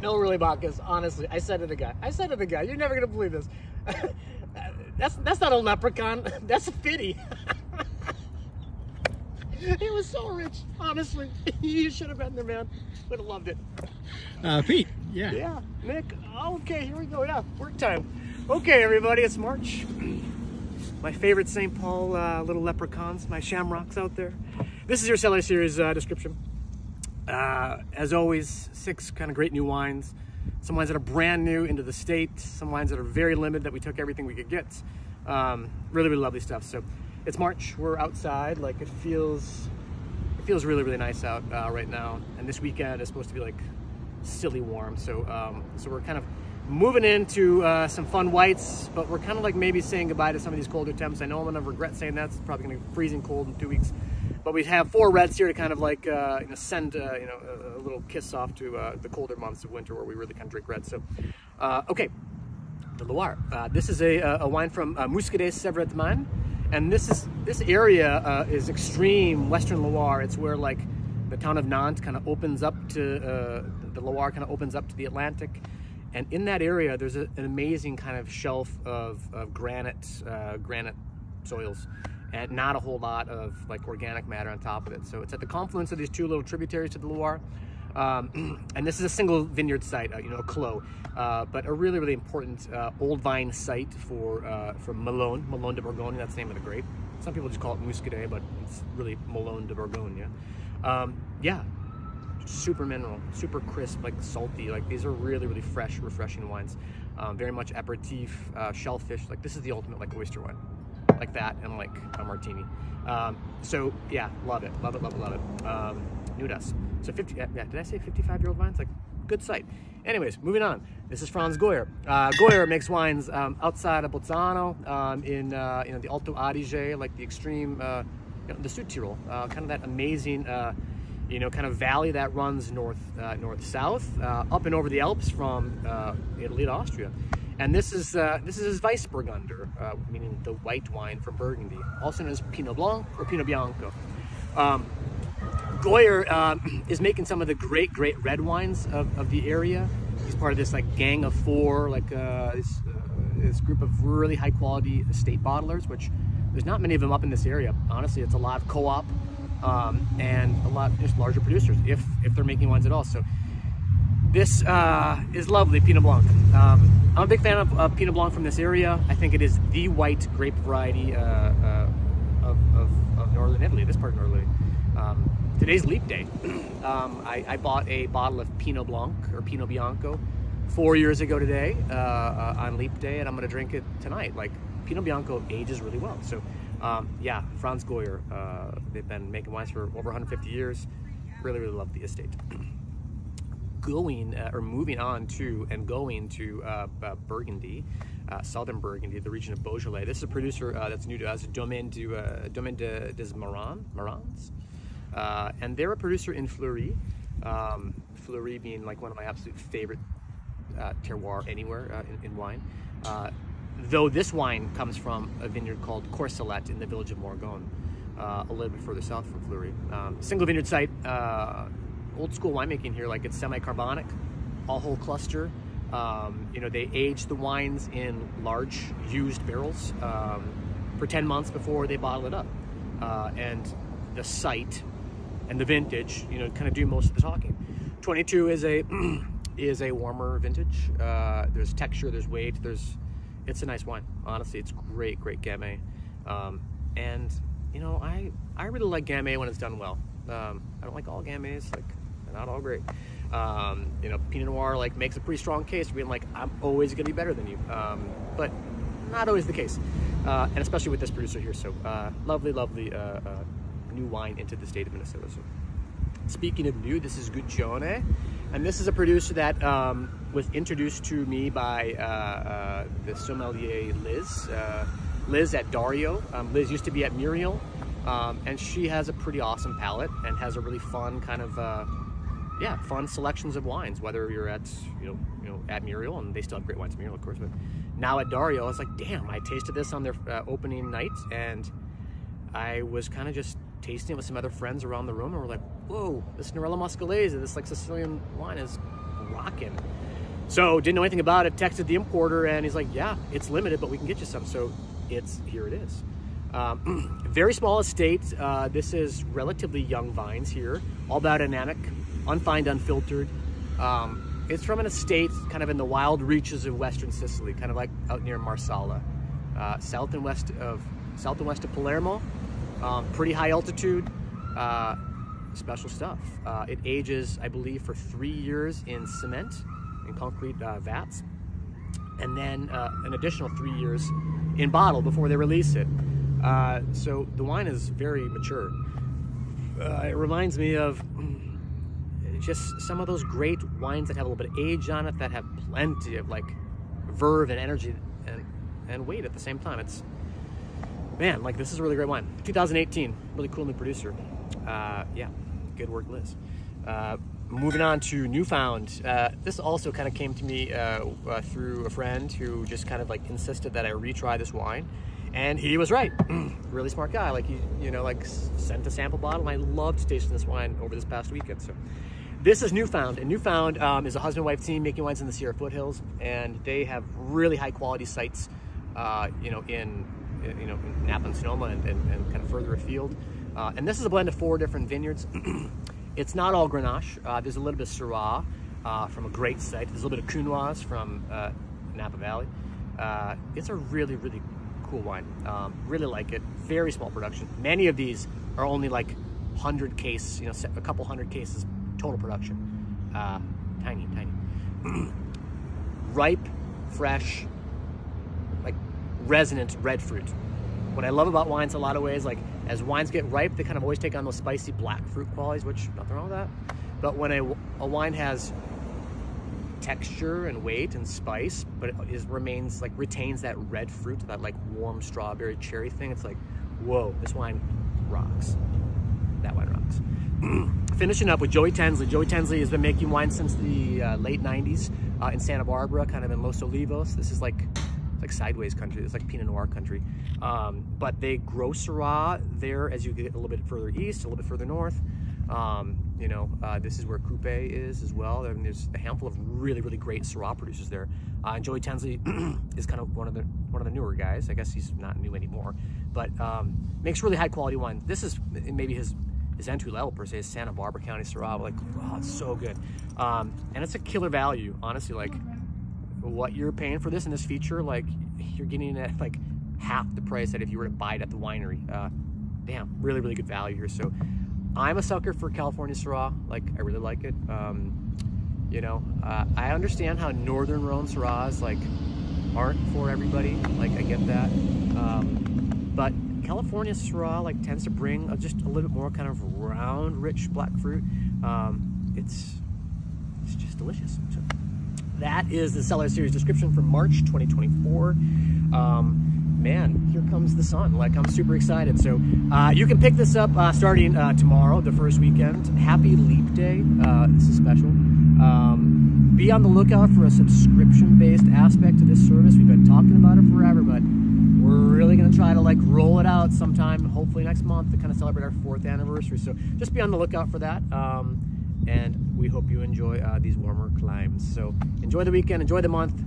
No, really, Bacchus. Honestly, I said to the guy, you're never gonna believe this. That's not a leprechaun. That's a fitty. He was so rich, honestly. You should have been there, man. Would have loved it. Pete, yeah. Yeah, Nick. Okay, here we go. Yeah, work time. Okay, everybody, it's March. My favorite St. Paul little leprechauns, my shamrocks out there. This is your Cellar Series description. As always, 6 kind of great new wines. Some wines that are brand new into the state. Some wines that are very limited that we took everything we could get. Really, really lovely stuff. So it's March. We're outside. Like it feels really, really nice out right now. And this weekend is supposed to be like silly warm. So so we're kind of moving into some fun whites, but we're kind of like maybe saying goodbye to some of these colder temps. I know I'm gonna regret saying that. It's probably gonna be freezing cold in 2 weeks. But we have 4 reds here to kind of like send a little kiss off to the colder months of winter where we really kind of drink red. So, okay, the Loire. This is a wine from Muscadet-Sevret-Mine, and this area is extreme Western Loire. It's where like the town of Nantes kind of opens up to the Loire, kind of opens up to the Atlantic, and in that area there's an amazing kind of shelf of granite soils. And not a whole lot of like organic matter on top of it. So it's at the confluence of these 2 little tributaries to the Loire. And this is a single vineyard site, a clos, but a really, really important old vine site for Melon de Bourgogne. That's the name of the grape. Some people just call it Muscadet, but it's really Melon de Bourgogne. Yeah, super mineral, super crisp, like salty. Like these are really, really fresh, refreshing wines. Very much aperitif, shellfish. Like this is the ultimate like oyster wine. Like that and like a martini. So yeah, love it. New to us. So 50, yeah, did I say 55-year-old wines? Like good sight. Anyways, moving on. This is Franz Goyer. Goyer makes wines outside of Bolzano, in the Alto Adige, like the extreme, the Südtirol, kind of that amazing, kind of valley that runs north-south, up and over the Alps from Italy to Austria. And this is his Weissburgunder, meaning the white wine from Burgundy, also known as Pinot Blanc or Pinot Bianco. Goyer is making some of the great red wines of the area. He's part of this like gang of 4, like this group of really high quality estate bottlers, which there's not many of them up in this area. Honestly, it's a lot of co-op and a lot just larger producers, if they're making wines at all. So this is lovely Pinot Blanc. I'm a big fan of Pinot Blanc from this area. I think it is the white grape variety of northern Italy, this part of northern Italy. Today's leap day. I bought a bottle of Pinot Blanc or Pinot Bianco 4 years ago today on leap day, and I'm gonna drink it tonight. Like Pinot Bianco ages really well. So yeah, Franz Goyer, they've been making wines for over 150 years. Really, really love the estate. Moving on to Burgundy, southern Burgundy, the region of Beaujolais. This is a producer that's new to us, Domaine des Marans, and they're a producer in Fleury. Fleury being like one of my absolute favorite terroir anywhere in wine. Though this wine comes from a vineyard called Courcelette in the village of Morgon, a little bit further south from Fleury. Single vineyard site. Old school winemaking here, like it's semi-carbonic, all whole cluster. They age the wines in large used barrels for 10 months before they bottle it up. And the site and the vintage, kind of do most of the talking. 22 is a warmer vintage. There's texture, there's weight, it's a nice wine. Honestly, it's great Gamay. And I really like Gamay when it's done well. I don't like all Gamays, like they're not all great. Pinot Noir like makes a pretty strong case for being like, I'm always gonna be better than you, but not always the case, and especially with this producer here. So lovely new wine into the state of Minnesota. So speaking of new, this is Guccione, and this is a producer that was introduced to me by the sommelier Liz at Dario. Liz used to be at Muriel, and she has a pretty awesome palate and has a really fun kind of fun selections of wines, whether you're at at Muriel, and they still have great wines at Muriel, of course, but now at Dario, I was like, damn, I tasted this on their opening night, and I was kind of just tasting it with some other friends around the room, and we're like, whoa, this Nerello Muscalese, this like Sicilian wine is rocking. So didn't know anything about it, texted the importer, and he's like, yeah, it's limited, but we can get you some. So here it is. Very small estate. This is relatively young vines here, all biodynamic, unfined, unfiltered. It's from an estate kind of in the wild reaches of Western Sicily, kind of like out near Marsala, south and west of Palermo. Pretty high altitude, special stuff. It ages, I believe, for 3 years in cement, in concrete vats, and then an additional 3 years in bottle before they release it. So the wine is very mature. It reminds me of just some of those great wines that have a little bit of age on it, that have plenty of like verve and energy and weight at the same time. It's, man, like this is a really great wine. 2018, really cool new producer. Yeah, good work, Liz. Moving on to Newfound. This also kind of came to me through a friend who just kind of like insisted that I retry this wine. And he was right. Really smart guy. Like he, like sent a sample bottle, and I loved tasting this wine over this past weekend. So this is Newfound, and Newfound is a husband-wife team making wines in the Sierra foothills, and they have really high-quality sites, in Napa and Sonoma and kind of further afield. And this is a blend of 4 different vineyards. It's not all Grenache. There's a little bit of Syrah from a great site. There's a little bit of Cunoise from Napa Valley. It's a really, really cool wine. Really like it. Very small production. Many of these are only like 100 case, a couple 100 cases total production. Tiny. Ripe, fresh, like resonant red fruit. What I love about wines in a lot of ways, like as wines get ripe, they kind of always take on those spicy black fruit qualities, which nothing wrong with that. But when a wine has texture and weight and spice, but it retains that red fruit, that like warm strawberry cherry thing, it's like, whoa, this wine rocks. That wine rocks. Finishing up with Joey Tensley. Joey Tensley has been making wine since the late 90s in Santa Barbara, kind of in Los Olivos. This is like sideways country. It's like Pinot Noir country. But they grow Syrah there as you get a little bit further east, a little bit further north. This is where Coupe is as well. I mean, there's a handful of really, really great Syrah producers there. And Joey Tensley is kind of one of the newer guys. I guess he's not new anymore, but makes really high quality wine. This is maybe his entry level per se, is Santa Barbara County Syrah. Like, oh, it's so good. And it's a killer value, honestly. Like what you're paying for this in this feature, like you're getting it at like half the price that if you were to buy it at the winery. Damn, really, really good value here. So I'm a sucker for California Syrah. Like, I really like it. I understand how Northern Rhone Syrahs like aren't for everybody. Like, I get that. But California Syrah like tends to bring just a little bit more kind of round, rich black fruit. It's just delicious. So that is the Cellar Series description for March 2024. Man, here comes the sun. Like, I'm super excited. So you can pick this up starting tomorrow, the first weekend. Happy Leap Day. This is special. Be on the lookout for a subscription-based aspect to this service. We've been talking about it forever, but we're really going to try to like roll it out sometime, hopefully next month, to kind of celebrate our 4th anniversary. So just be on the lookout for that. And we hope you enjoy these warmer climes. So enjoy the weekend, enjoy the month.